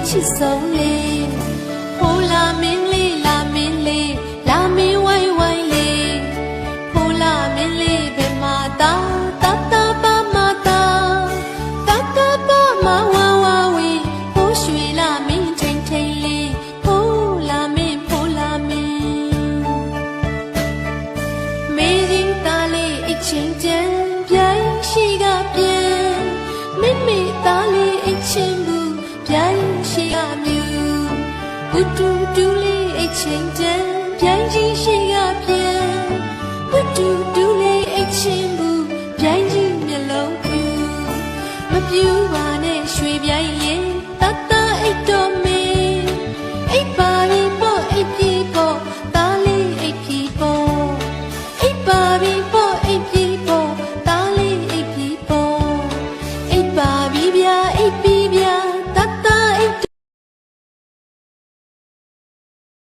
ချစ်ဆုံးလေးဟိုလာမင်းလေးလာမင်းလေးလာမင်းဝိုင်းဝိုင်းလေးဟိုလာမင်းလေးဘယ်မှာတာတာတာပါမတာတာတာပါမဝါဝါဝီဟိုရွှေလာမင်းထိန်ထိန်လေးဟိုလာမင်းဟိုလာမင်းမေရင်တာလေးအချင်းချမ်းပြိုင်ရှိကပြန်မိမိတာလေးအချင်းဘူးပြိုင်ရှိကမြူဘုတူတူလေးအချင်းချမ်းပြိုင်ကြီးရှိကပြန်ဘုတူတူလေးအချင်းဘူးပြိုင်ကြီးမျက်လုံးပြူမပြူပါနဲ့ရွှေပြိုင်ရင်တတအိတ်တော်မင်းအိတ်ပါရင်ပေါ့အိတ်ပြေပေါ့တာလေးအိတ်ပြေပေါ့အိတ်ပါရင်ပေါ့အိတ်ပြေပေါ့တာလေးအိတ်ပြေပေါ့အိတ်ပါပြီဗျာအိတ်ပြေ